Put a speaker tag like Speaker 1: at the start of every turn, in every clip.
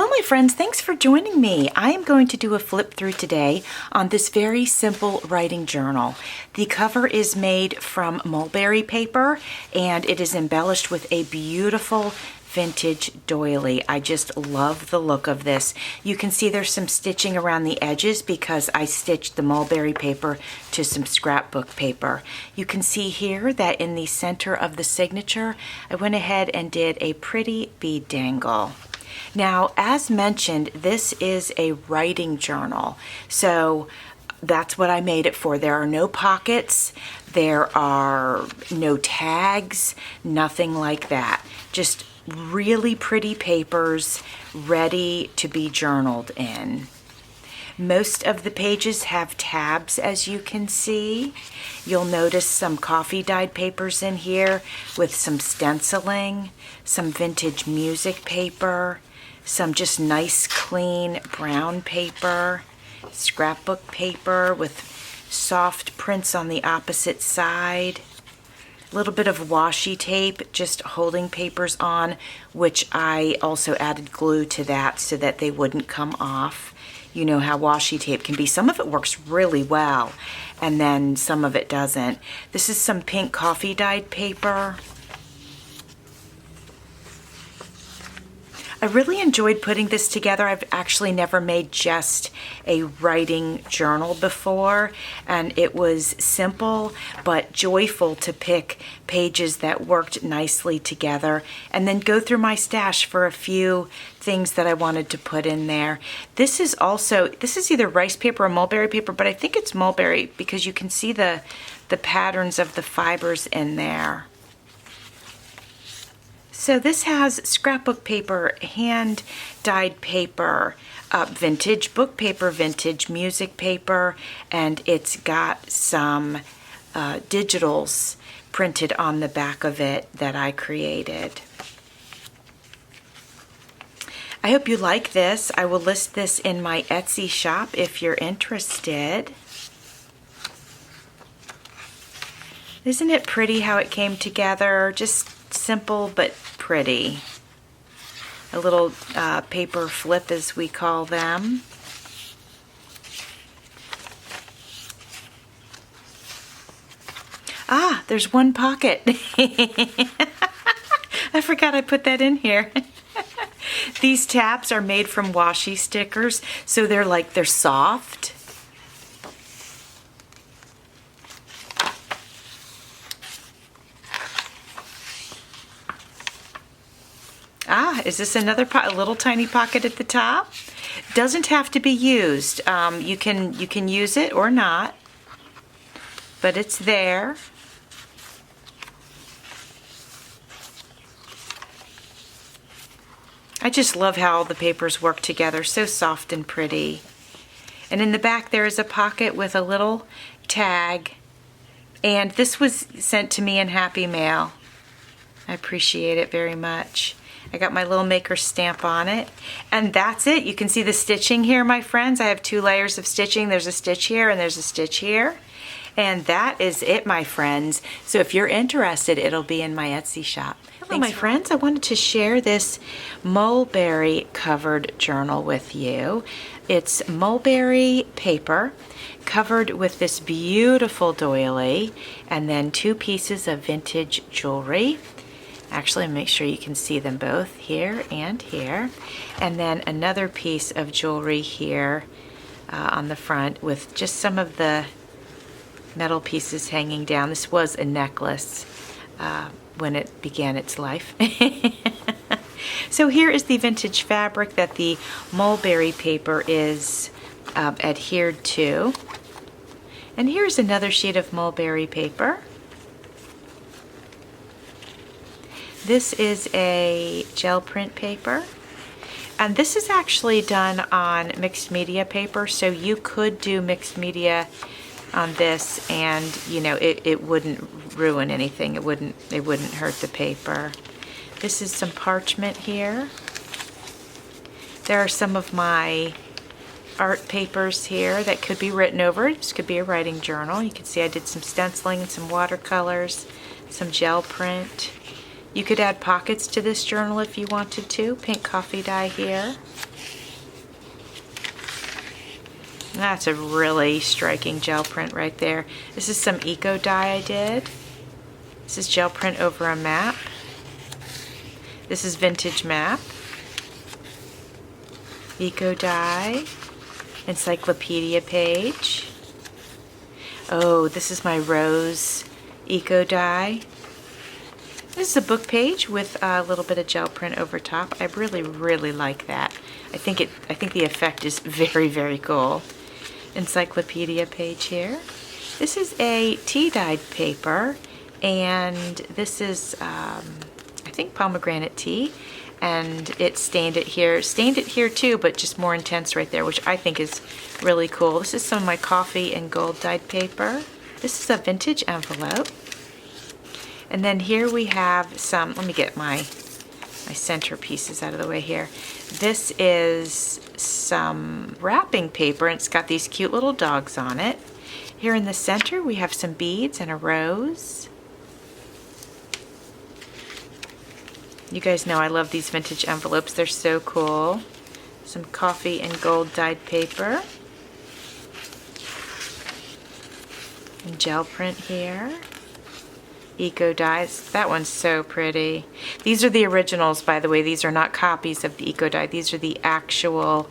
Speaker 1: Hello my friends, thanks for joining me. I am going to do a flip through today on this very simple writing journal. The cover is made from mulberry paper and it is embellished with a beautiful vintage doily. I just love the look of this. You can see there's some stitching around the edges because I stitched the mulberry paper to some scrapbook paper. You can see here that in the center of the signature, I went ahead and did a pretty bead dangle. Now, as mentioned, this is a writing journal, so that's what I made it for. There are no pockets, there are no tags, nothing like that. Just really pretty papers ready to be journaled in. Most of the pages have tabs, as you can see. You'll notice some coffee dyed papers in here with some stenciling, some vintage music paper, some just nice clean brown paper, scrapbook paper with soft prints on the opposite side, a little bit of washi tape just holding papers on, which I also added glue to that so that they wouldn't come off. You know how washi tape can be. Some of it works really well and then some of it doesn't. This is some pink coffee dyed paper. I really enjoyed putting this together. I've actually never made just a writing journal before, and it was simple but joyful to pick pages that worked nicely together and then go through my stash for a few things that I wanted to put in there. This is either rice paper or mulberry paper, but I think it's mulberry because you can see the patterns of the fibers in there. So this has scrapbook paper, hand-dyed paper, vintage book paper, vintage music paper, and it's got some digitals printed on the back of it that I created. I hope you like this. I will list this in my Etsy shop if you're interested. Isn't it pretty how it came together? Just simple but pretty. A little paper flip, as we call them. Ah, there's one pocket. I forgot I put that in here. These tabs are made from washi stickers, so they're soft. Ah, is this another a little tiny pocket at the top? Doesn't have to be used. You can use it or not, but it's there. I just love how all the papers work together, so soft and pretty. And in the back there is a pocket with a little tag, and this was sent to me in Happy Mail. I appreciate it very much. I got my little maker stamp on it, and that's it. You can see the stitching here, my friends. I have 2 layers of stitching. There's a stitch here and there's a stitch here, and that is it, my friends. So if you're interested, it'll be in my Etsy shop. Hello, my friends. I wanted to share this mulberry covered journal with you. It's mulberry paper covered with this beautiful doily and then 2 pieces of vintage jewelry. Actually, make sure you can see them both here and here. And then another piece of jewelry here on the front with just some of the metal pieces hanging down. This was a necklace when it began its life. So here is the vintage fabric that the mulberry paper is adhered to. And here's another sheet of mulberry paper. This is a gel print paper, and this is actually done on mixed media paper, so you could do mixed media on this and it wouldn't ruin anything. It wouldn't hurt the paper. This is some parchment here. There are some of my art papers here that could be written over. This could be a writing journal. You can see I did some stenciling and some watercolors, some gel print. You could add pockets to this journal if you wanted to. Pink coffee dye here. That's a really striking gel print right there. This is some eco dye I did. This is gel print over a map. This is vintage map. Eco dye. Encyclopedia page. Oh, this is my rose eco dye. This is a book page with a little bit of gel print over top. I really like that. I think the effect is very cool. Encyclopedia page here. This is a tea dyed paper, and this is I think pomegranate tea, and it stained it here too, but just more intense right there, which I think is really cool. This is some of my coffee and gold dyed paper. This is a vintage envelope. And then here we have some, let me get my centerpieces out of the way here. This is some wrapping paper, and it's got these cute little dogs on it. Here in the center we have some beads and a rose. You guys know I love these vintage envelopes. They're so cool. Some coffee and gold dyed paper. And gel print here. Eco dyes. That one's so pretty. These are the originals, by the way. These are not copies of the eco dye. These are the actual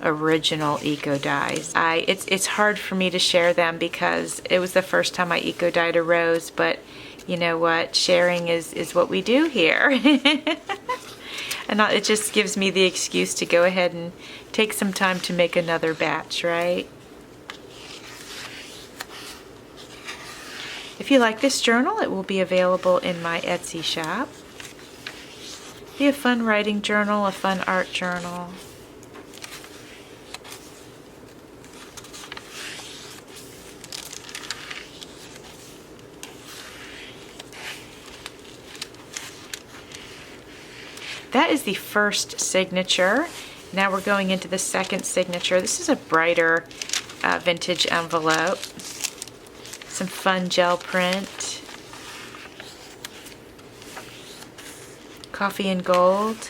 Speaker 1: original eco dyes. It's hard for me to share them because it was the first time I eco dyed a rose, but you know what? Sharing is what we do here. And it just gives me the excuse to go ahead and take some time to make another batch, right? If you like this journal, it will be available in my Etsy shop. Be a fun writing journal, a fun art journal. That is the first signature. Now we're going into the second signature. This is a brighter vintage envelope. Some fun gel print. Coffee and gold.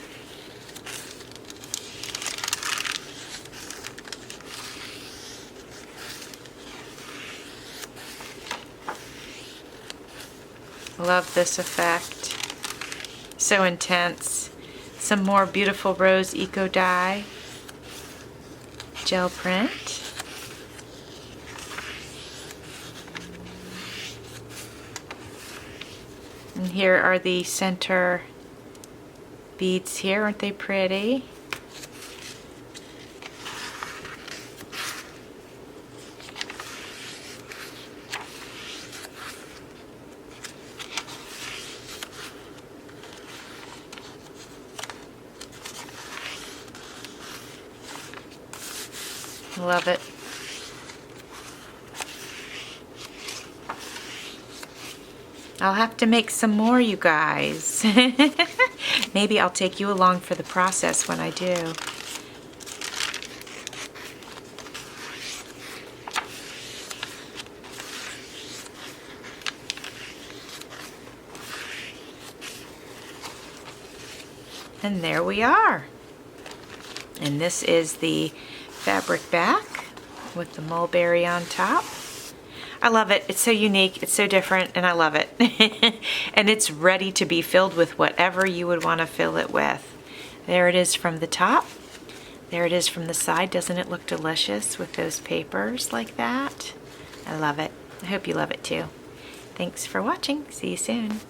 Speaker 1: Love this effect. So intense. Some more beautiful rose eco dye. Gel print. And here are the center beads here. Aren't they pretty? Love it. I'll have to make some more, you guys. Maybe I'll take you along for the process when I do. And there we are. And this is the fabric back with the mulberry on top. I love it. It's so unique, it's so different, and I love it. And it's ready to be filled with whatever you would want to fill it with. There it is from the top. There it is from the side. Doesn't it look delicious with those papers like that? I love it. I hope you love it too. Thanks for watching. See you soon.